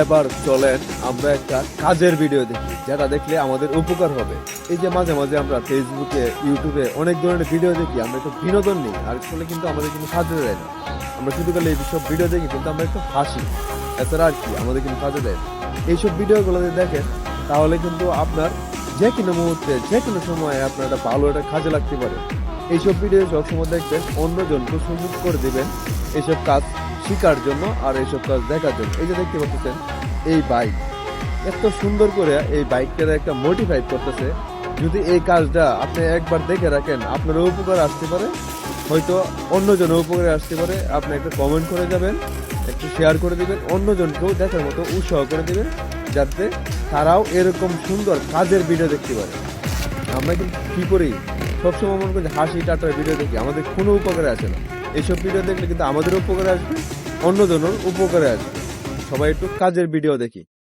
এবার চলেন আমরা একটা কাজের ভিডিও দেখি, যেটা দেখলে আমাদের উপকার হবে। এই যে মাঝে মাঝে আমরা ফেসবুকে, ইউটিউবে অনেক ধরনের ভিডিও দেখি, আমরা একটু বিনোদন নিই, আর আসলে কিন্তু আমাদের কিন্তু কাজে দেয় না। আমরা শুধু খালি এইসব ভিডিও দেখি, কিন্তু আমরা একটু হাসি, এছাড়া আর কি আমাদের কিন্তু কাজে দেয় না। এইসব ভিডিওগুলো যদি দেখেন, তাহলে কিন্তু আপনার যে কোনো মুহূর্তে, যে কোনো সময় আপনার একটা ভালো একটা কাজে লাগতে পারে। এইসব ভিডিও সবসময় দেখবেন, অন্যজনকে সুযোগ করে দিবেন এইসব কাজ শিকার জন্য আর এইসব কাজ দেখার জন্য। এই যে দেখতে পাচ্ছেন, এই বাইক এত সুন্দর করে এই বাইকটার একটা মডিফাই করতেছে। যদি এই কাজটা আপনি একবার দেখে রাখেন, আপনার উপকার আসতে পারে, হয়তো অন্যজনের উপকারে আসতে পারে। আপনি একটা কমেন্ট করে যাবেন, একটু শেয়ার করে দিবেন, অন্যজনকেও দেখার মতো উৎসাহ করে দিবেন, যাতে তারাও এরকম সুন্দর কাজের ভিডিও দেখতে পারে। আমরা কিন্তু কি করি, সবসময় মনে করি হাসি টাটার ভিডিও দেখি, আমাদের কোনো উপকারে আসে না। এইসব ভিডিও দেখলে কিন্তু আমাদের উপকারে আসবে, অন্যজনের উপকারে আসবে। সবাই একটু কাজের ভিডিও দেখি।